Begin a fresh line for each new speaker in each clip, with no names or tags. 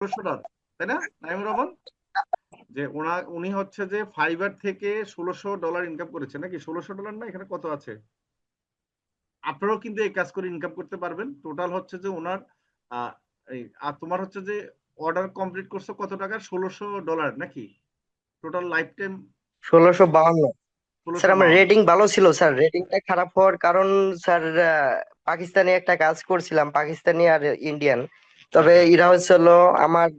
$16, তাই না নাইমুর রহমান? যে উনি হচ্ছে যে ফাইবার থেকে $16 ইনকাম করেছে নাকি? $16 না, এখানে কত আছে? আপনারাও কিন্তু এই কাজ করে ইনকাম করতে পারবেন। টোটাল হচ্ছে যে ওনার আহ, আর তোমার হচ্ছে যে অর্ডার কমপ্লিট করছো কত টাকা? $16 নাকি? Total life time
1652। স্যার আমার
1652।
রেটিং ভালো ছিল স্যার, রেটিংটা খারাপ হওয়ার কারণ স্যার, পাকিস্তানি একটা কাজ করছিলাম, পাকিস্তানি আর ইন্ডিয়ান। তবে
আচ্ছা,
এরা হচ্ছে হলো আমার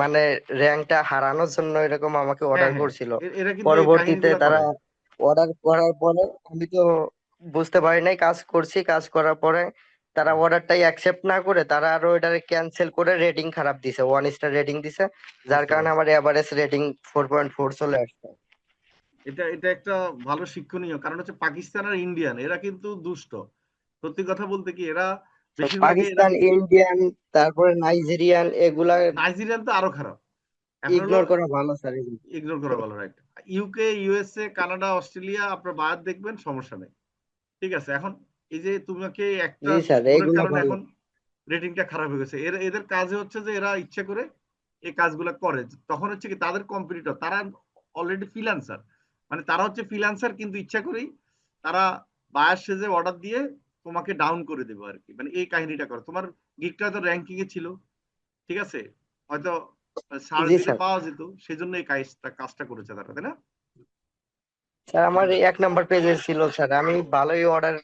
মানে র্যাঙ্কটা হারানোর জন্য এরকম আমাকে
হ্যাঁ
অর্ডার
হ্যাঁ,
করছিল।
এরা কিন্তু এই
পরবর্তীতে
কাহিনীগুলো
তারা
করে।
অর্ডার করার পরে আমি তো বুঝতে পারি নাই, কাজ করছি, কাজ করার পরে তারা
হুম,
অর্ডারটাই অ্যাকসেপ্ট না করে তারা আরো এটাকে ক্যান্সেল করে রেটিং খারাপ দিছে, 1 স্টার রেটিং দিছে, যার
বুঝতে
কারণে
পারছি।
আমার এভারেজ রেটিং 4.4 চলে আসছে।
এটা এটা একটা ভালো শিক্ষণীয়, কারণ হচ্ছে পাকিস্তান আর ইন্ডিয়ান এরা কিন্তু দুষ্ট। সত্যি কথা বলতে কি, এরা বেশিরভাগই এরা
পাকিস্তান, ইন্ডিয়ান, তারপরে নাইজেরিয়ান, এগুলা
নাইজেরিয়ান তো আরো খারাপ। এখন হলো
ইগনোর করা ভালো স্যার এগুলো।
ইগনোর করা ভালো, right. UK, USA, Canada, Australia আপনার বাদ দেখবেন, সমস্যা নেই। ঠিক আছে। এখন এই যে তোমাকে একটা
জি স্যার,
ভুলের
এগুলা
কারণে
ভালো।
এখন রেটিংটা খারাপ হয়ে গেছে। এদের কাজে হচ্ছে যে এরা ইচ্ছা করে এই কাজগুলো করে। তখন হচ্ছে কি তাদের কম্পিটিটর, তারা অলরেডি ফ্রিল্যান্সার, মানে তারা হচ্ছে ফ্রিল্যান্সার কিন্তু ইচ্ছা করেই তারা বায়ার সেজে অর্ডার দিয়ে তোমাকে ডাউন করে দেবে আর কি। মানে এই কাহিনীটা করে। তোমার গিগটা তো র্যাঙ্কিং এ ছিল, ঠিক আছে, হয়তো সার্চ
জি
দিলে
স্যার।
পাওয়া যেত, সেজন্য এই কাজটা কাজটা করেছে তারা, তাই না?
স্যার আমার এই 1 নম্বর পেজে ছিল স্যার, আমি ভালোই অর্ডার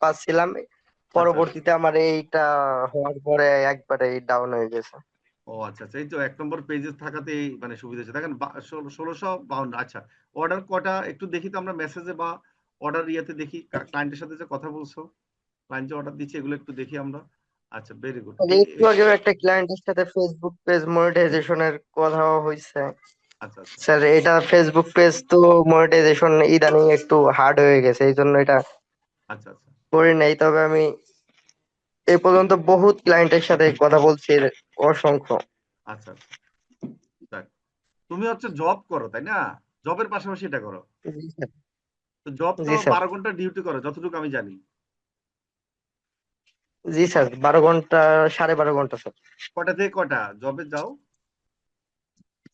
পাচ্ছিলাম।
আচ্ছা আচ্ছা।
পরবর্তীতে আমার এইটা হওয়ার পরে একবারে ডাউন হয়ে গেছে।
ও আচ্ছা আচ্ছা, এই তো 1 নম্বর পেজে থাকাতে এই মানে সুবিধা হচ্ছে। দেখেন 1652। আচ্ছা, অর্ডার কটা একটু দেখি তো আমরা মেসেজে বা অর্ডার ইয়েতে দেখি, ক্লায়েন্টের সাথে যে কথা বলছো, ক্লায়েন্ট যে অর্ডার দিচ্ছে, এগুলো একটু দেখি আমরা। আচ্ছা, ভেরি গুড।
আর একটু আগেও একটা ক্লায়েন্টের সাথে ফেসবুক পেজ মনিটাইজেশনের কথা হয়েছে।
আচ্ছা আচ্ছা
স্যার এটা ফেসবুক পেজ তো মনিটাইজেশন ইদানিং একটু হার্ড হয়ে গেছে, এই জন্য এটা
আচ্ছা আচ্ছা
করি নাই। তবে আমি এই পর্যন্ত বহুত ক্লায়েন্টের সাথে কথা বলছি, অসংখ্য।
আচ্ছা আচ্ছা। যাক, তুমি হচ্ছে জব করো তাই না? জবের পাশাপাশি এটা করো।
জি স্যার।
তো জব তো
জি স্যার।
12 ঘন্টা ডিউটি করো যতটুকু আমি জানি।
জি স্যার, 12 ঘন্টা, 12.5 ঘন্টা স্যার।
কটা থেকে কটা জবে যাও?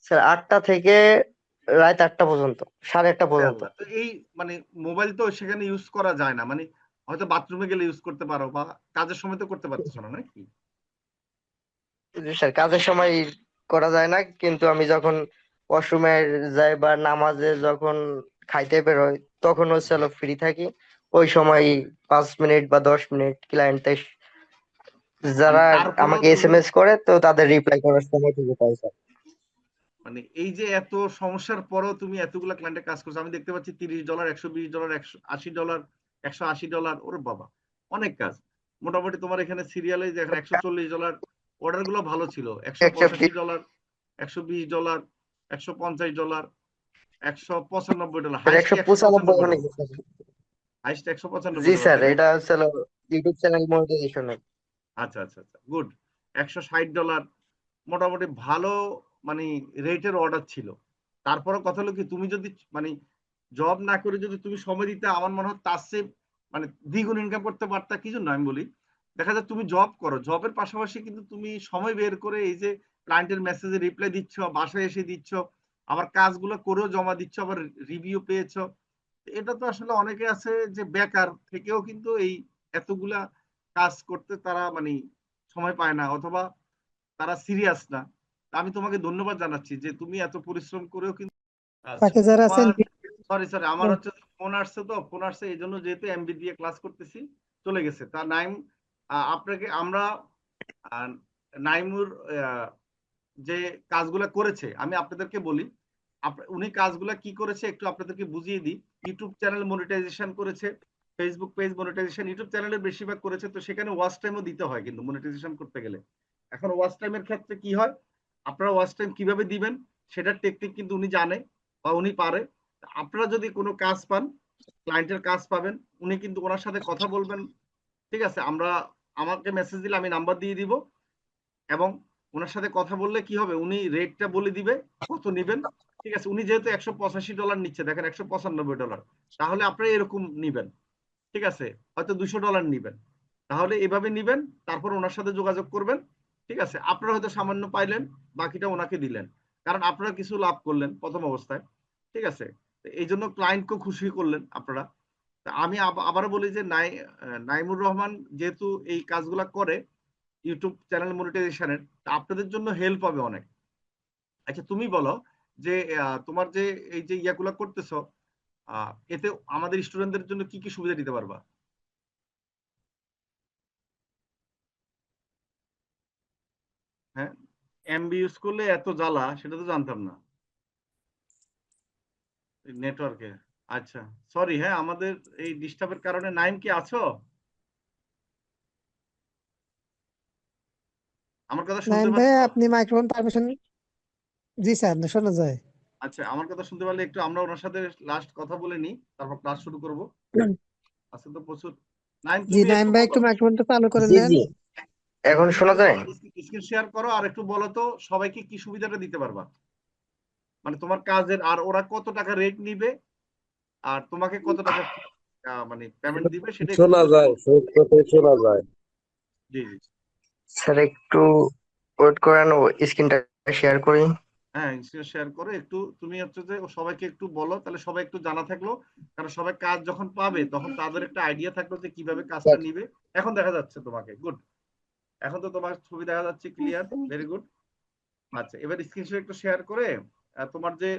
স্যার 8টা থেকে রাত 8টা পর্যন্ত, 8:30
আরে
পর্যন্ত।
আল্লাহ, তো এই মানে মোবাইল তো সেখানে ইউজ করা যায় না, মানে হয়তো বাথরুমে গেলে ইউজ করতে পারো, বা কাজের সময় তো করতে পারতেছো না নাকি?
জি স্যার, কাজের সময় করা যায় না, কিন্তু আমি যখন ওয়াশরুমে যাই বা নামাজে যখন খাইতে বেরোই, তখন হচ্ছে হলো ফ্রি থাকি। ওই সময় 5 মিনিট বা 10 মিনিট ক্লায়েন্টের
মানে
যারা
তারপরেও
আমাকে
তুমি
এসএমএস করে, তো তাদের রিপ্লাই করার সময় থেকে পাই স্যার।
মানে এই যে এত সমস্যার পরেও তুমি এতগুলা ক্লায়েন্টের কাজ করছো, আমি দেখতে পাচ্ছি $30, $120, $180, $180, ওরে বাবা, অনেক কাজ। মোটামুটি তোমার এখানে সিরিয়ালে যে এখন $140, অর্ডার গুলো ভালো ছিল। একশো
একটা
পঁচাশি ডলার $120, $150, $195, হাইস্ট
195 অনেক
$195,
স্যার।
হাইস্ট একশো
জি
পঁচানব্বই ডলার
স্যার,
তাই না?
এটা হচ্ছে হলো ইউটিউব চ্যানেল মনিটাইজেশনের।
আচ্ছা আচ্ছা আচ্ছা, গুড। $160, মোটামুটি ভালো মানে রেটের অর্ডার ছিল। তারপরে কথা হলো কি, তুমি যদি মানে জব না করে যদি তুমি সময় দিতে, আমার মনে হয় তার চেয়ে মানে দ্বিগুণ ইনকাম করতে পারতা। কি জন্য আমি বলি, দেখা যায় তুমি জব করো, জবের পাশাপাশি কিন্তু তুমি সময় বের করে এই যে ক্লায়েন্টের মেসেজে রিপ্লাই দিচ্ছ, বাসায় এসে দিচ্ছ, আবার কাজগুলো করেও জমা দিচ্ছ, আবার রিভিউ পেয়েছো। এটা তো আসলে অনেকে আছে যে বেকার থেকেও কিন্তু এই এতগুলা কাজ করতে তারা মানে সময় পায় না, অথবা তারা সিরিয়াস না। আমি তোমাকে ধন্যবাদ জানাচ্ছি যে তুমি এত পরিশ্রম করেও কিন্তু আচ্ছা।
বাকি যারা আছেন
আমার সরি সরি, আমার হচ্ছে ফোন আসছে, তো ফোন আসছে এই জন্য, যেহেতু এমবি দিয়ে ক্লাস করতেছি, চলে গেছে। তা নাইম, আপনাকে আমরা আহ, নাইমুর যে কাজগুলা করেছে আমি আপনাদেরকে বলি। উনি কাজগুলা কি করেছে একটু আপনাদেরকে বুঝিয়ে দিই। ইউটিউব চ্যানেল মনিটাইজেশন করেছে, ফেসবুক পেজ মনিটাইজেশন, ইউটিউব চ্যানেলে বেশিরভাগ করেছে। তো সেখানে ওয়াচ টাইমও দিতে হয় কিন্তু মনিটাইজেশন করতে গেলে। এখন ওয়াচ টাইমের ক্ষেত্রে কি হয়, আপনারা ওয়াচ টাইম কিভাবে দিবেন সেটার টেকনিক কিন্তু উনি জানে বা উনি পারে। আপনারা যদি কোনো কাজ পান, ক্লায়েন্টের কাজ পাবেন, উনি কিন্তু ওনার সাথে কথা বলবেন। ঠিক আছে, আমাকে মেসেজ দিলে আমি নাম্বার দিয়ে দিব, এবং ওনার সাথে কথা বললে কি হবে, উনি রেটটা বলে দিবে কত নিবেন। ঠিক আছে, উনি যেহেতু $185 নিচ্ছে, দেখেন $195, তাহলে আপনারা এরকম নিবেন। ঠিক আছে, হয়তো $200 নিবেন, তাহলে এভাবে নিবেন। তারপর ওনার সাথে যোগাযোগ করবেন। ঠিক আছে, আপনারা হয়তো সামান্য পাইলেন, বাকিটা ওনাকে দিলেন, কারণ আপনারা কিছু লাভ করলেন প্রথম অবস্থায়। ঠিক আছে, এই জন্য ক্লায়েন্টকেও খুশি করলেন আপনারা। তা আমি আবারও বলি যে নাইমুর রহমান যেহেতু এই কাজগুলা করে ইউটিউব চ্যানেল মনিটাইজেশনের, আপনাদের জন্য হেল্প হবে অনেক। আচ্ছা তুমি বলো যে তোমার যে এই যে ইয়াগুলা করতেছো, এতে আমাদের স্টুডেন্টদের জন্য কি কি সুবিধা দিতে পারবা? হ্যাঁ, এমবি ইউজ করলে এত জ্বালা, সেটা তো জানতাম না নেটওয়ার্কে। আচ্ছা, সরি, হ্যাঁ আমাদের এই ডিস্টার্বের কারণে। নাইম কি আছো? আমার কথা শুনতে
নাইম ভাই,
পাচ্ছো?
আপনি মাইক্রোফোন পারমিশন। জি স্যার, শোনা যায়।
আচ্ছা, আমার কথা শুনতে পারলে একটু আমরা ওনার সাথে লাস্ট কথা বলে নিই, তারপর ক্লাস শুরু করব। আজকে তো প্রচুর। নাইম
জি
তুমি
নাইম
একটু
ভাই,
বলো।
একটু মাইক্রোফোনটা চালু করে
জি
নেন।
জি, এখন
তুমি
শোনা
একটু
যায়?
স্ক্রিন শেয়ার করো আর একটু বলো তো সবাইকে কি সুবিধাটা দিতে পারবা, মানে তোমার কাজের, আর ওরা কত টাকা রেট নিবে, আর তোমাকে কত টাকা মানে পেমেন্ট দিবে, সেটা একটু
শোনা
যদি
যায়,
বলো।
সব কথাই শোনা যায়।
জি জি।
স্যার একটু ওয়েট করেন, স্ক্রিনটা শেয়ার করি।
হ্যাঁ, শেয়ার করো একটু। তুমি হচ্ছে যে সবাইকে একটু বলো, তাহলে সবাই একটু জানা থাকলো, কারণ সবাই কাজ যখন পাবে তখন তাদের একটা আইডিয়া থাকলো যে কিভাবে কাজটা নিবে। এখন দেখা যাচ্ছে তোমাকে, গুড। এখন তো তোমার ছবি দেখা যাচ্ছে ক্লিয়ার, ভেরি গুড। আচ্ছা, এবার স্ক্রিনশট একটু শেয়ার করে তোমার যে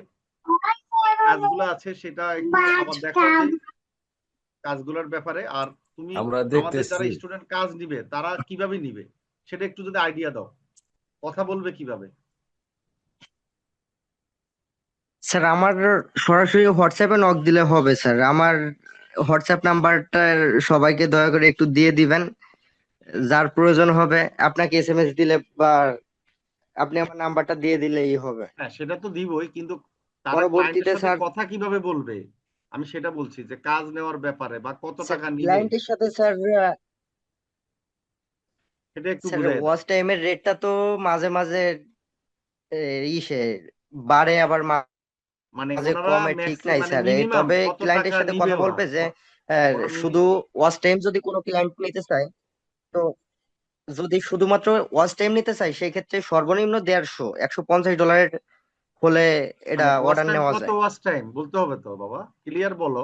কাজগুলো আছে সেটা একটু আবার দেখো যে কাজগুলোর ব্যাপারে। আর তুমি
আমরা
আমাদের যারা
দেখতেছি।
স্টুডেন্ট কাজ নিবে তারা কিভাবে নিবে সেটা একটু যদি আইডিয়া দাও, কথা বলবে কিভাবে।
স্যার আমার সরাসরি হোয়াটসঅ্যাপে নক দিলে হবে স্যার। আমার হোয়াটসঅ্যাপ নাম্বারটা সবাইকে দয়া করে একটু দিয়ে দিবেন। যার প্রয়োজন হবে আপনাকে এসএমএস দিলে বা আপনি আমার নাম্বারটা দিয়ে দিলেই হবে।
হ্যাঁ, সেটা তো দিবই, কিন্তু তারা ক্লায়েন্টের
পরবর্তীতে
সাথে
স্যার,
কথা কিভাবে বলবে, আমি সেটা বলছি, যে কাজ নেওয়ার ব্যাপারে বা কত
স্যার
টাকা নিবে,
ক্লায়েন্টের সাথে স্যার,
সেটা একটু
স্যার
বুঝাই দাও।
ওয়াচ টাইমের রেটটা তো মাঝে মাঝে এ, ইসে বাড়ে, আবার
মানে
মাঝে
ওনারা
কমে, ঠিক নাই
মানে
স্যার।
মিনিমাম
তবে
কত
ক্লায়েন্টের
টাকা
সাথে
নিবে
কথা
ওরা?
বলবে যে
ওরা
শুধু ওয়াচ টাইম যদি কোনো ক্লায়েন্ট নিতে চায়, তো যদি শুধুমাত্র ওয়াচ টাইম নিতে চাই সেই ক্ষেত্রে সর্বনিম্ন 150 $150 হলে এটা
মানে ওয়াচ
অর্ডার
টাইম
নেওয়া
কত?
যায়।
ওয়াচ টাইম বলতে হবে তো বাবা, ক্লিয়ার বলো,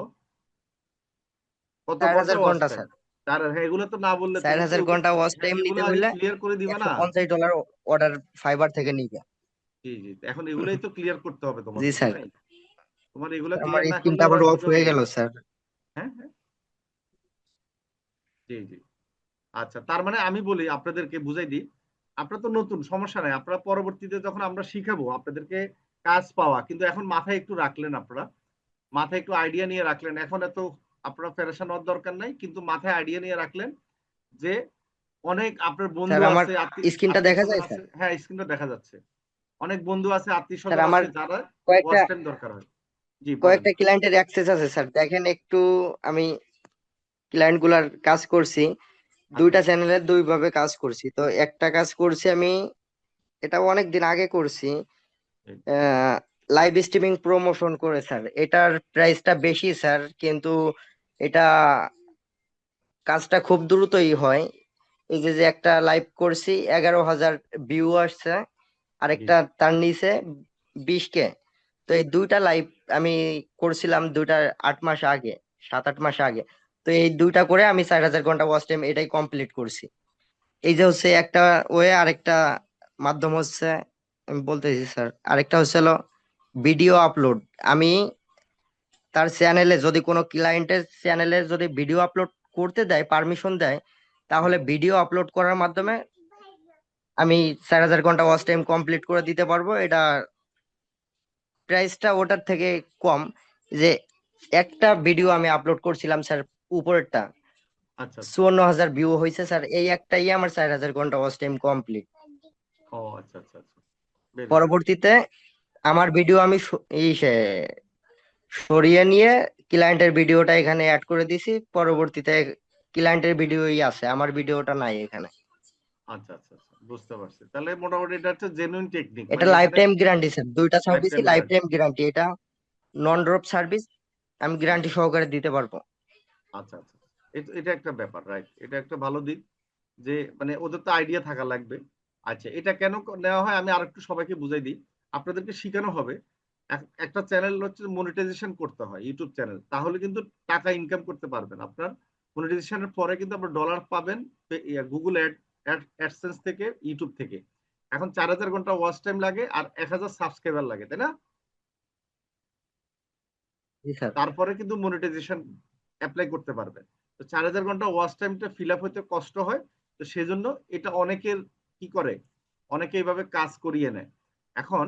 কত
চার
ঘন্টা
হাজার
ওয়াচ
ঘন্টা
টাইম?
স্যার।
তার, হ্যাঁ এগুলো তো না বললে
চার
তুমি তো
হাজার ঘন্টা ওয়াচ
হ্যাঁ
টাইম
এগুলো
নিতে
আগে
হইলে
ক্লিয়ার করে দিবে না।
$150 অর্ডার ফাইবার থেকে নিবে।
জি জি, এখন এগুলোই তো ক্লিয়ার করতে হবে
জি
তোমাকে, কি
স্যার।
নাই? তোমার এগুলো
আমার
ক্লিয়ার না করলে
স্ক্রিনটা আবার
ওরা
অফ
কিভাবে
হয়ে গেল
নিবে?
স্যার।
হ্যাঁ হ্যাঁ, জি জি। আচ্ছা, তার মানে আমি বলি আপনাদেরকে বুঝাই দিই, আপনারা তো নতুন, সমস্যা নাই, আপনারা পরবর্তীতে যখন আমরা শিখাবো আপনাদেরকে কাজ পাওয়া, কিন্তু এখন মাথায় একটু রাখলেন আপনারা, মাথায় একটু আইডিয়া নিয়ে রাখলেন। এখন এত আপনারা প্যারেশান হওয়ার দরকার নাই, কিন্তু মাথায় আইডিয়া নিয়ে রাখলেন যে অনেক আপনার
স্যার
বন্ধু
আমার
আছে,
স্ক্রিনটা
আত্মীয়
দেখা
স্বজন
যায়
আছে।
স্যার?
হ্যাঁ, স্ক্রিনটা দেখা যাচ্ছে। অনেক বন্ধু আছে, আত্মীয়
স্যার
স্বজন
আমার
আছে যারা
কয়েকটা
ওয়াচ টাইম দরকার হয়। জি বলেন।
কয়েকটা ক্লায়েন্টের অ্যাক্সেস আছে স্যার, দেখেন একটু। আমি ক্লায়েন্ট গুলার কাজ করছি,
আচ্ছা
দুইটা চ্যানেলে দুই ভাবে কাজ করছি। তো একটা কাজ করছি আমি, এটা অনেক দিন আগে করছি, লাইভ স্ট্রিমিং প্রমোশন করে স্যার। এটার প্রাইসটা বেশি স্যার, কিন্তু এটা কাজটা খুব দ্রুতই হয়। এই যে যে একটা লাইভ করছি, 11,000 ভিউ আসছে,
জি
আরেকটা তার নিচে 20K। তো এই দুইটা লাইভ আমি করছিলাম 8 মাস আগে, 7-8 মাস আগে। তো এই দুইটা করে আমি 4,000 ঘন্টা ওয়াচ টাইম এটাই কমপ্লিট করছি। এই যে হচ্ছে একটা ওয়ে। আরেকটা মাধ্যম হচ্ছে, আমি বলতেছি স্যার, আরেকটা হচ্ছে হলো ভিডিও আপলোড। আমি তার চ্যানেলে যদি কোনো ক্লায়েন্টের চ্যানেলে যদি ভিডিও আপলোড করতে দেয়, পারমিশন দেয়,
জি।
তাহলে ভিডিও আপলোড করার মাধ্যমে আমি 4,000 ঘন্টা ওয়াচ টাইম কমপ্লিট করে দিতে পারবো। এটা প্রাইসটা ওটার থেকে কম। যে একটা ভিডিও আমি আপলোড করছিলাম স্যার, উপরেরটা
আচ্ছা আচ্ছা।
54,000 ভিউ হয়েছে স্যার। এই একটাই আমার 4,000 ঘন্টা ওয়াচ টাইম কমপ্লিট।
ও আচ্ছা আচ্ছা আচ্ছা, ভেরি গুড।
পরবর্তীতে আমার ভিডিও আমি সরিয়ে নিয়ে ক্লায়েন্টের ভিডিওটা এখানে অ্যাড করে দিছি। পরবর্তীতে ক্লায়েন্টের ভিডিওই আছে, আমার ভিডিওটা নাই এখানে।
আচ্ছা আচ্ছা আচ্ছা, বুঝতে পারছি। তাহলে মোটামুটি এটা হচ্ছে জেনুইন টেকনিক,
এটা
মানে
লাইফ
এখানে
টাইম গ্যারান্টি স্যার, দুইটা
লাইফ
সার্ভিসই
time
life
guarantee.
Time guarantee. এটা নন ড্রপ সার্ভিস, আমি গ্যারান্টি সহকারে দিতে পারবো।
আচ্ছা আচ্ছা, এটা একটা ব্যাপার, রাইট, এটা একটা ভালো দিক, যে মানে ওদের তো আইডিয়া থাকা লাগবে। আচ্ছা, এটা কেন নেওয়া হয় আমি আরেকটু সবাইকে বুঝাই দিই। আপনাদেরকে শিখানো হবে একটা চ্যানেল হচ্ছে মনিটাইজেশন করতে হয়, ইউটিউব চ্যানেল, তাহলে কিন্তু টাকা ইনকাম করতে পারবেন। আপনার মনিটাইজেশনের পরে কিন্তু আপনার ডলার পাবেন গুগল অ্যাডসেন্স থেকে, ইউটিউব থেকে। এখন 4000 ঘন্টা ওয়াচ টাইম লাগে আর 1000 সাবস্ক্রাইবার লাগে, তাই না?
জি স্যার।
তারপরে কিন্তু মনিটাইজেশন অ্যাপ্লাই করতে পারবেন। তো 4000 ঘন্টা ওয়াচ টাইমটা ফিল আপ হতে কষ্ট হয়, তো সেজন্য এটা অনেকের কি করে, অনেকে এইভাবে কাজ করিয়ে নেয়। এখন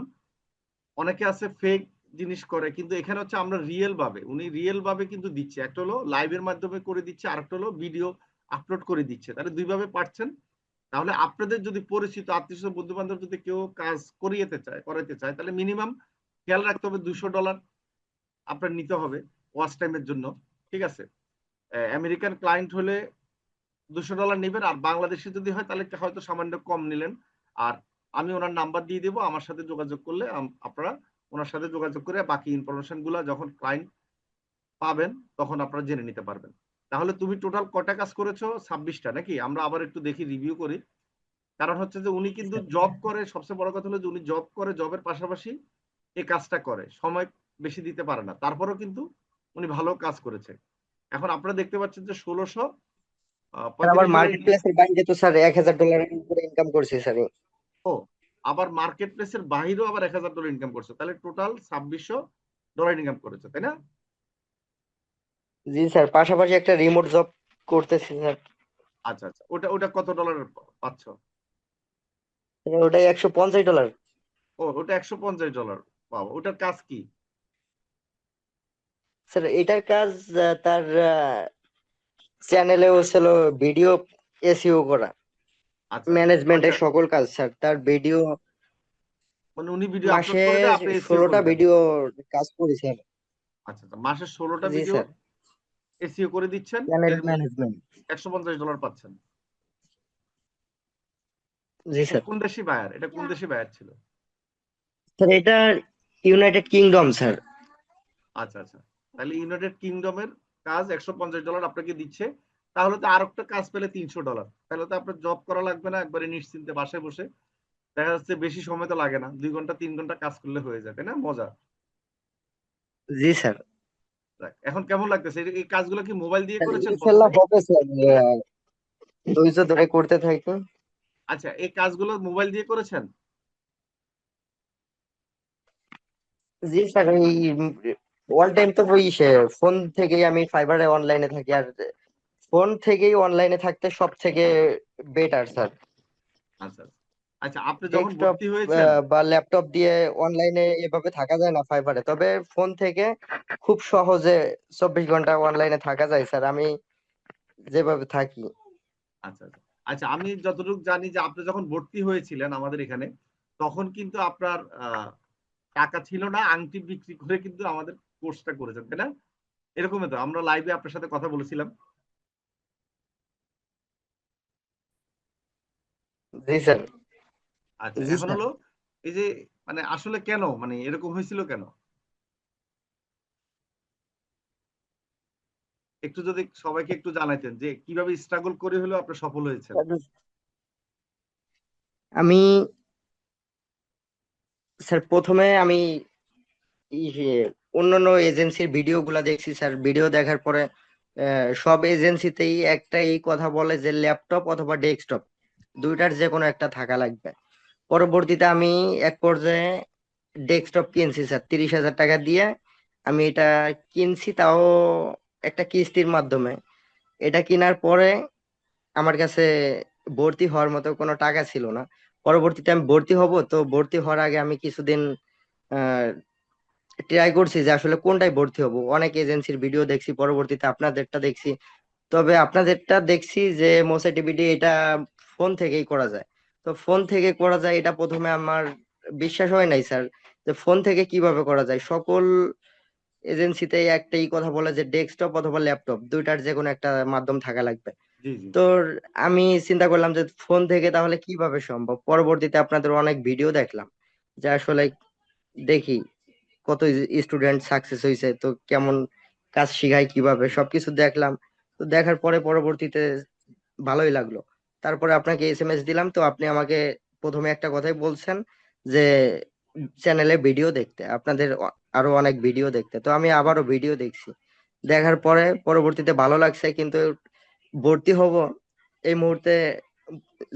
অনেকে আছে ফেক জিনিস করে, কিন্তু এখানে হচ্ছে আমরা রিয়েল ভাবে, উনি রিয়েল ভাবে কিন্তু দিচ্ছে। একটা হলো লাইভের মাধ্যমে করে দিচ্ছে, আরেকটা হলো ভিডিও আপলোড করে দিচ্ছে, তাহলে দুইভাবে পাচ্ছেন। তাহলে আপনাদের যদি পরিচিত আত্মীয় বন্ধু বান্ধব যদি কেউ কাজ করিয়েতে চায়, করাইতে চায়, তাহলে মিনিমাম খেয়াল রাখতে হবে $200 আপনার নিতে হবে ওয়াচ টাইমের জন্য। ঠিক আছে? আমেরিকান ক্লায়েন্ট হলে $200 নেবেন, আর বাংলাদেশে যদি হয় তাহলে হয়তো সামান্য কম নিলেন। আর আমি ওনার নাম্বার দিয়ে দেবো, আমার সাথে যোগাযোগ করলে আপনারা ওনার সাথে যোগাযোগ করে বাকি ইনফরমেশন গুলা যখন ক্লায়েন্ট পাবেন তখন আপনারা জেনে নিতে পারবেন। তাহলে তুমি টোটাল কটা কাজ করেছো? 26টা নাকি? আমরা আবার একটু দেখি, রিভিউ করি। কারণ হচ্ছে যে উনি কিন্তু জব করে, সবচেয়ে বড় কথা হলো যে উনি জব করে, জবের পাশাপাশি এই কাজটা করে, সময় বেশি দিতে পারে না, তারপরেও কিন্তু উনি ভালো কাজ করেছে। এখন আপনারা দেখতে পাচ্ছেন যে
স্যার আবার
$35
মার্কেট প্লেসের বাইরে তো স্যার $1000 উপরে ইনকাম করছি স্যার।
ও, আবার মার্কেট প্লেসের বাহিরেও আবার $1000 ইনকাম করছে, তাহলে টোটাল $2600 ইনকাম করেছে, তাই না?
জি স্যার, পাশাপাশি একটা রিমোট জব করতেছি স্যার।
আচ্ছা আচ্ছা, ওটা ওটা কত ডলার পাচ্ছ?
ওটাই $150।
ও, ওটা $150। বাবা, ওটার কাজ কি?
স্যার এটার কাজ তার চ্যানেলে হচ্ছিল ভিডিও এসইও করা,
আচ্ছা আচ্ছা, ওইটা
ম্যানেজমেন্টের সকল কাজ স্যার। তার ভিডিও
মানে উনি ভিডিও আপলোড
মাসে
করে দেয়, আপনি এসইও
16টা
করে দেন?
ভিডিও কাজ করি স্যার।
আচ্ছা আচ্ছা, মাসে 16টা
জি
ভিডিও
স্যার।
এসইও করে দিচ্ছেন,
চ্যানেল
দেন
ম্যানেজমেন্ট।
$150 পাচ্ছেন।
জি
এটা
স্যার।
কোন দেশি বায়ার? এটা কোন দেশি বায়ার ছিল?
স্যার এটা ইউনাইটেড কিংডম স্যার।
আচ্ছা আচ্ছা, তাহলে ইউনাইটেড কিংডমের কাজ $150 আপনাকে দিচ্ছে। তাহলে তো আর একটা কাজ পেলে $300, তাহলে তো আপনার জব করা লাগবে না, একবারে নিশ্চিন্তে বাসায় বসে দেখা যাচ্ছে, বেশি সময় তো লাগে না, 2 ঘন্টা 3 ঘন্টা কাজ করলে হয়ে যায়, তাই না? মজা।
জি স্যার।
যাক, এখন কেমন লাগতেছে? এই কাজগুলো কি মোবাইল দিয়ে করেছেন
ইনশাল্লাহ
প্রথমে?
হবে স্যার, ধৈর্য ধরে করতে থাকি।
আচ্ছা, এই কাজগুলো মোবাইল দিয়ে করেছেন?
জি স্যার, এই অল টাইম তো ওই ফোন থেকেই আমি ফাইবারে অনলাইনে থাকি, আর ফোন থেকেই অনলাইনে থাকতে সব থেকে বেটার স্যার।
আচ্ছা আচ্ছা। আচ্ছা, আপনি যখন
ডেস্কটপ
ভর্তি হয়েছেন,
বা ল্যাপটপ দিয়ে অনলাইনে এভাবে থাকা যায় না ফাইবারে, তবে ফোন থেকে খুব সহজে 24 ঘন্টা অনলাইনে থাকা যায় স্যার, আমি যেভাবে থাকি।
আচ্ছা আচ্ছা। আচ্ছা, আমি যতটুকু জানি যে আপনি যখন ভর্তি হয়েছিলেন আমাদের এখানে, তখন কিন্তু আপনার টাকা ছিল না, আংটি বিক্রি করে কিন্তু আমাদের কোর্সটা করেছেন, তাই না? এরকমই তো, আমরা লাইভে আপনার সাথে কথা বলেছিলাম।
জি স্যার।
আচ্ছা,
জি
এখন
স্যার।
হলো এই যে মানে আসলে কেন, মানে এরকম হয়েছিল কেন, একটু যদি সবাইকে একটু জানাইতেন যে কিভাবে স্ট্রাগল করে হলেও আপনি সফল হয়েছেন।
আমি স্যার প্রথমে আমি এই যে অন্যান্য এজেন্সির ভিডিও গুলা দেখছি স্যার। ভিডিও দেখার পরে সব এজেন্সিতেই একটাই কথা বলে যে ল্যাপটপ অথবা ডেস্কটপ দুইটার যে কোনো একটা থাকা লাগবে। পরবর্তীতে আমি এক পর্যায়ে ডেস্কটপ কিনছি স্যার 30,000 টাকা দিয়ে। আমি এটা কিনছি, তাও একটা কিস্তির মাধ্যমে। এটা কেনার পরে আমার কাছে ভর্তি হওয়ার মতো কোনো টাকা ছিল না। পরবর্তীতে আমি ভর্তি হব, তো ভর্তি হওয়ার আগে আমি কিছুদিন ট্রাই করছি যে আসলে কোনটায় ভর্তি হব। অনেক এজেন্সির ভিডিও দেখছি, পরবর্তীতে আপনাদেরটা দেখছি। তবে আপনাদেরটা দেখছি যে মোসাইটিভিটি এটা ফোন থেকেই করা যায়। তো ফোন থেকে করা যায় এটা প্রথমে আমার বিশ্বাস হয় নাই স্যার, যে ফোন থেকে কিভাবে করা যায়। সকল এজেন্সিতেই একটাই কথা বলে যে ডেস্কটপ অথবা ল্যাপটপ দুইটার যে কোনো একটা মাধ্যম থাকা লাগবে।
জি জি।
তো আমি চিন্তা করলাম যে ফোন থেকে তাহলে কিভাবে সম্ভব। পরবর্তীতে আপনাদের অনেক ভিডিও দেখলাম, যে আসলে দেখি কত স্টুডেন্ট সাকসেস হয়েছে, তো কেমন কাজ শিখায় কিভাবে সবকিছু দেখলাম। তো দেখার পরে পরবর্তীতে ভালোই লাগলো। তারপরে আপনাকে এসএমএস দিলাম, তো আপনি আমাকে প্রথমে একটা কথাই বলছেন যে চ্যানেলে ভিডিও দেখতে, আপনাদের আরো অনেক ভিডিও দেখতে। তো আমি আবারও ভিডিও দেখছি, দেখার পরে পরবর্তীতে ভালো লাগছে, কিন্তু ভর্তি হব এই মুহূর্তে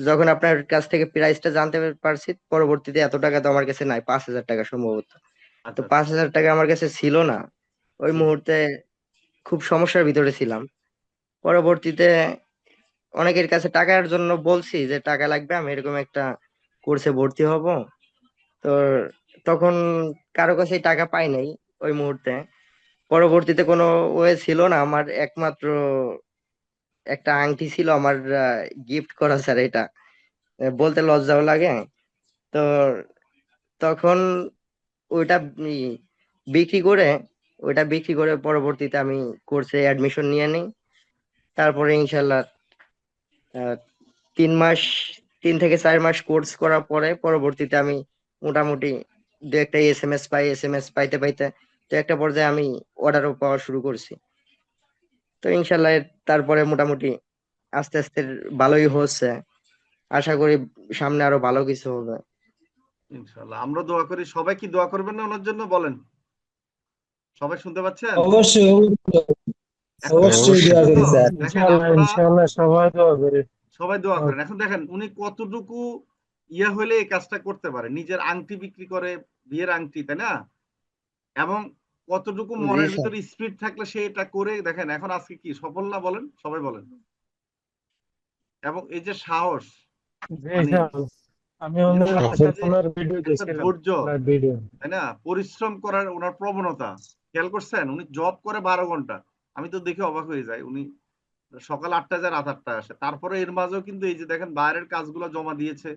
যখন আপনার কাছ থেকে প্রাইসটা জানতে পারছি, পরবর্তীতে এত টাকা তো আমার কাছে নাই, 5,000 টাকা সম্ভবত। তো
আচ্ছা আচ্ছা
5,000 টাকা আমার কাছে ছিল না ওই
জি
মুহূর্তে, খুব সমস্যার ভিতরে ছিলাম। পরবর্তীতে অনেকের কাছে টাকার জন্য বলছি যে টাকা লাগবে, আমি এরকম একটা কোর্সে ভর্তি হব। তো তখন কারো কাছে টাকা পাই নাই ওই মুহূর্তে। পরবর্তীতে কোনো ওয়ে ছিল না, আমার একমাত্র একটা আংটি ছিল আমার গিফট করা, স্যার এটা বলতে লজ্জাও লাগে। তো তখন ওইটা বিক্রি করে, পরবর্তীতে আমি কোর্সে অ্যাডমিশন নিয়ে নিই। তারপরে ইনশাল্লাহ আহ, 3 মাস, 3 থেকে 4 মাস কোর্স করার পরে পরবর্তীতে আমি মোটামুটি দু একটা এসএমএস পাইতে পাইতে তো একটা পর্যায়ে আমি অর্ডারও পাওয়া শুরু করছি। তো ইনশাল্লাহ তারপরে মোটামুটি আস্তে আস্তে ভালোই হচ্ছে। আশা করি সামনে আরো ভালো কিছু হবে।
ইনশাল্লাহ আমরা দোয়া করি। সবাই কি দোয়া করবেন না ওনার জন্য বলেন? সবাই শুনতে পাচ্ছেন?
অবশ্যই
এখন
অবশ্যই
দেখেন
দোয়া
দেখেন
করি
তো,
স্যার।
দেখেন
ইনশাআল্লাহ
আমরা
ইনশাআল্লাহ সবাই দোয়া করি।
সবাই দোয়া করেন। এখন দেখেন উনি কতটুকু ইয়ে হলে এই কাজটা করতে পারে, নিজের আংটি বিক্রি করে, বিয়ের আংটি, তাই না? এবং কতটুকু
জি
মনের
স্যার।
ভিতরে স্পিরিট থাকলে সে এটা করে দেখেন। এখন আজকে কি সফল না বলেন? সবাই বলেন। এবং এই যে সাহস,
জি
মানে
স্যার, আমি
নিজের একটা যে
ওনার ভিডিও
একটা
দেখছিলাম,
ধৈর্য,
ওনার ভিডিও।
তাই না? পরিশ্রম করার ওনার প্রবণতা খেয়াল করছেন? উনি জব করে 12 ঘন্টা। আমি তো দেখে অবাক হয়ে যাই। উনি সকাল 8টায় যায়, রাত 8টায় আসে। তারপরে এর মাঝেও কিন্তু এই যে দেখেন বাইরের কাজগুলো জমা দিয়েছে,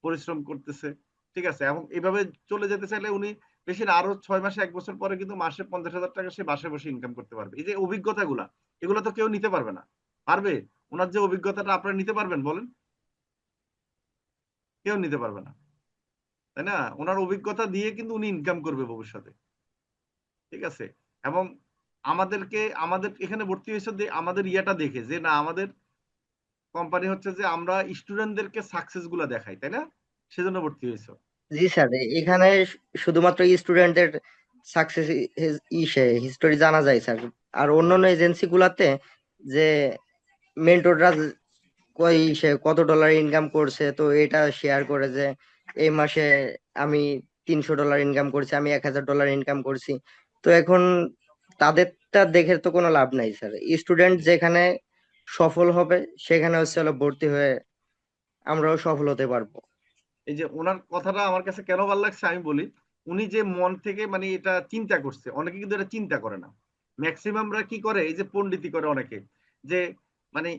পরিশ্রম করতেছে। ঠিক আছে? এবং এভাবে চলে যেতে চাইলে উনি বেশি না, আরো 6 মাসে 1 বছর পরে কিন্তু মাসে 50,000 টাকা সে বাসায় বসে ইনকাম করতে পারবে। এই যে অভিজ্ঞতাগুলা, এগুলো তো কেউ নিতে পারবে না। পারবে? ওনার যে অভিজ্ঞতাটা আপনারা নিতে পারবেন বলেন? কেউ নিতে পারবে না, তাই না? ওনার অভিজ্ঞতা দিয়ে কিন্তু উনি ইনকাম করবে ভবিষ্যতে। ঠিক আছে? এবং আমাদের এখানে ভর্তি হয়েছে যে আমাদের ইয়েটা দেখে যে না, আমাদের কোম্পানি হচ্ছে যে আমরা স্টুডেন্টদেরকে সাকসেস গুলা দেখাই, তাই না? সেজন্য ভর্তি হয়েছে।
জি স্যার, এখানে শুধুমাত্র স্টুডেন্টের সাকসেস হিস্টোরি জানা যায় স্যার। আর অন্যান্য এজেন্সি গুলাতে যে মেন্টররা কই সে কত ডলার ইনকাম করছে, তো এটা শেয়ার করে যে এই মাসে আমি $300 ইনকাম করছি, আমি 1,000 ডলার ইনকাম করছি। তো এখন তাদেরটা দেখে তো কোনো লাভ নাই স্যার। স্টুডেন্ট যেখানে সফল হবে সেখানে হচ্ছে হলো ভর্তি হয়ে আমরাও সফল হতে পারবো।
এই যে ওনার কথাটা আমার কাছে কেন ভালো লাগছে আমি বলি, উনি যে মন থেকে মানে এটা চিন্তা করছে। অনেকে কিন্তু এটা চিন্তা করে না। ম্যাক্সিমামরা কি করে, এই যে পণ্ডিতি করে অনেকে, যে মানে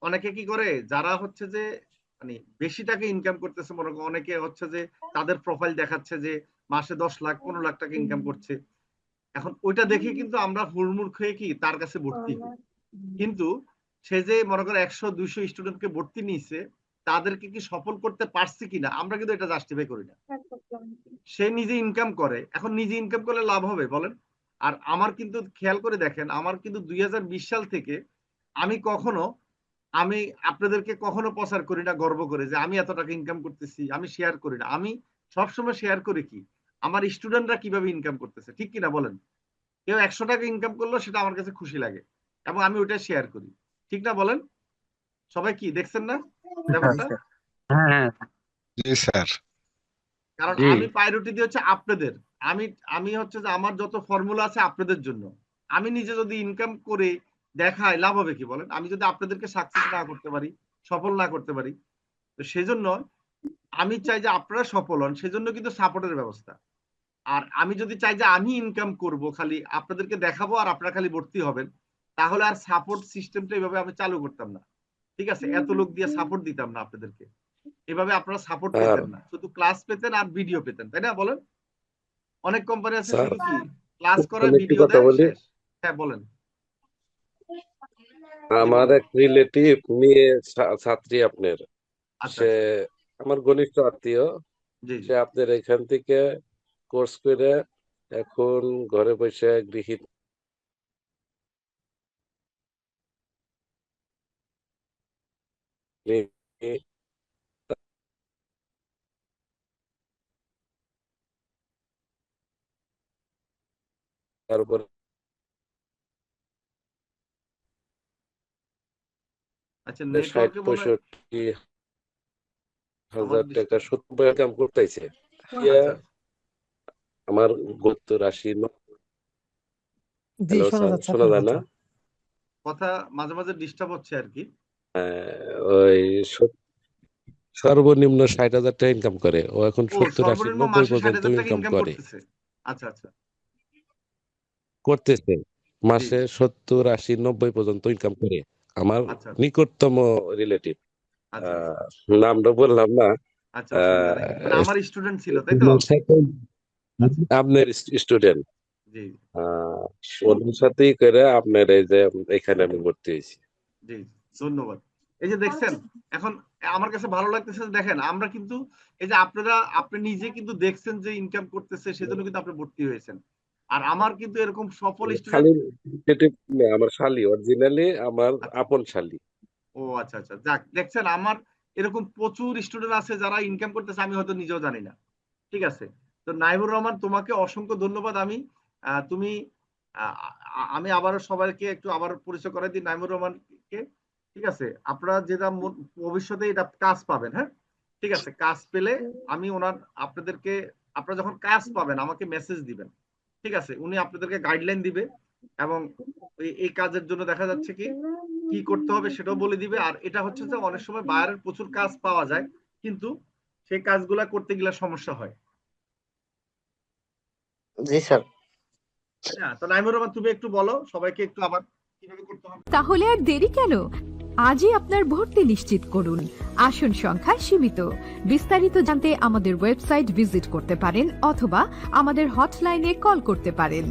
অনেকে কি করে যারা হচ্ছে যে মানে বেশি টাকা ইনকাম করতেছে, মনে করো অনেকে হচ্ছে যে তাদের প্রোফাইল দেখাচ্ছে যে মাসে 10 লাখ 15 লাখ টাকা ইনকাম করছে। এখন ওইটা দেখে কিন্তু আমরা হুড়মুড় খেয়ে কি তার কাছে ভর্তি হই। কিন্তু সে যে মনে করো 100 200 স্টুডেন্টকে ভর্তি নিয়েছে, তাদেরকে কি সফল করতে পারছে কিনা আমরা কিন্তু এটা জাস্টিফাই করি না। সে নিজে ইনকাম করে, এখন নিজে ইনকাম করলে লাভ হবে বলেন? আর আমার কিন্তু খেয়াল করে দেখেন, আমার কিন্তু 2020 সাল থেকে আমি কখনো, আমি আপনাদেরকে কখনো প্রচার করি না গর্ব করে যে আমি এত টাকা ইনকাম করতেছি, আমি শেয়ার করি না। আমি সবসময় শেয়ার করি কি আমার স্টুডেন্টরা কিভাবে ইনকাম করতেছে, ঠিক কিনা বলেন? কেউ 100 টাকা ইনকাম করলো সেটা আমার কাছে খুশি লাগে এবং আমি ওইটা শেয়ার করি, ঠিক না বলেন? সবাই কি দেখছেন না
জি
ব্যাপারটা?
স্যার।
হ্যাঁ,
জি স্যার।
কারণ
জি।
আমি প্রায়োরিটি দিই হচ্ছে আপনাদের। আমি আমি হচ্ছে যে আমার যত ফর্মুলা আছে আপনাদের জন্য। আমি নিজে যদি ইনকাম করে দেখাই, লাভ হবে কি বলেন? আমি যদি আপনাদেরকে সাকসেস না করতে পারি, সফল না করতে পারি, তো সেজন্য আমি চাই যে আপনারা সফল হন, সেজন্য কিন্তু সাপোর্টের ব্যবস্থা। আর আমি যদি চাই যে আমি ইনকাম করব, খালি আপনাদেরকে দেখাবো আর আপনারা খালি ভর্তি হবেন, তাহলে আর সাপোর্ট সিস্টেমটা এইভাবে আমি চালু করতাম না। ঠিক আছে? এত লোক দিয়ে সাপোর্ট দিতাম না আপনাদেরকে। এভাবে আপনারা সাপোর্ট
স্যার
পেতেন না, শুধু ক্লাস পেতেন আর ভিডিও পেতেন, তাই না বলেন? অনেক কোম্পানি আছে
স্যার
শুধু কি ক্লাস করার
আমি একটু
ভিডিও
কথা
দেয়,
বলি।
শেষ। হ্যাঁ বলেন। জি
আমার
বলেন।
এক রিলেটিভ মেয়ে ছাত্রী আপনার,
আচ্ছা
সে
আচ্ছা।
আমার ঘনিষ্ঠ আত্মীয়।
জি জি।
সে আপনার এখান থেকে কোর্স করে এখন ঘরে বসে গৃহিণী তারপর
আচ্ছা
60
নেটওয়ার্কে মনে হয়
65
আমার
হাজার টাকা
ডিস্টার্ব।
70 ইনকাম করতেছে।
আচ্ছা
আমার 70 80
জি
হ্যালো
শোনা
স্যার,
যাচ্ছে
শোনা
আপনার
যায় না?
কথা।
কথা মাঝে মাঝে ডিস্টার্ব হচ্ছে আর কি।
ওই সর্বনিম্ন 60,000 টাকা ইনকাম করে, ও এখন
ও
70 80
সর্বনিম্ন
90
মাসে
পর্যন্ত
60,000 টাকা
ইনকাম
ইনকাম
করে
করতেছে। আচ্ছা আচ্ছা।
করতেছে
জি
মাসে 70 80 90 পর্যন্ত ইনকাম করে। আমার
আচ্ছা
নিকটতম রিলেটিভ,
আচ্ছা আচ্ছা
নামটা বললাম না।
আচ্ছা অসুবিধা নেই, মানে আমার স্টুডেন্ট ছিল তাই তো।
ওনার সাথে
আচ্ছা
আপনার স্টুডেন্ট,
জি
ওনার সাথেই করে আপনার এই যে এখানে আমি ভর্তি হয়েছি।
জি ধন্যবাদ। এই যে দেখছেন এখন আমার কাছে ভালো লাগতেছে যে দেখেন আমরা কিন্তু এই যে আপনি নিজে কিন্তু দেখছেন যে ইনকাম করতেছে সেজন্য কিন্তু আপনি ভর্তি হয়েছেন। আর আমার কিন্তু এরকম সফল
খালি
স্টুডেন্ট।
relative না, আমার শালি, অরিজিনালি আমার
আচ্ছা
আপন শালি।
ও আচ্ছা আচ্ছা যাক দেখছেন আমার এরকম প্রচুর স্টুডেন্ট আছে যারা ইনকাম করতেছে আমি হয়তো নিজেও জানি না। ঠিক আছে। তো নাইমুর রহমান তোমাকে অসংখ্য ধন্যবাদ। তুমি আমি আবারও সবাইকে একটু আবার পরিচয় করাই দিই নাইমুর রহমানকে। ঠিক আছে আপনারা যেটা ভবিষ্যতে এটা কাজ পাবেন, হ্যাঁ ঠিক আছে কাজ পেলে আমি আপনাদেরকে আপনারা যখন কাজ পাবেন আমাকে মেসেজ দিবেন। ঠিক আছে উনি আপনাদেরকে গাইডলাইন দিবে এবং এই কাজের জন্য দেখা যাচ্ছে কি কি করতে হবে সেটাও বলে দিবে। আর এটা হচ্ছে যে অনেক সময় বাইরের প্রচুর কাজ পাওয়া যায় কিন্তু সেই কাজগুলা করতে গেলে সমস্যা হয়।
জি স্যার।
হ্যাঁ তো নাইমুর রহমান তুমি একটু বলো সবাইকে একটু আবার কিভাবে করতে হবে।
তাহলে আর দেরি কেন? আজই আপনার ভর্তি নিশ্চিত করুন। আসন সংখ্যা সীমিত। বিস্তারিত জানতে আমাদের ওয়েবসাইট ভিজিট করতে পারেন অথবা আমাদের হটলাইনে কল করতে পারেন।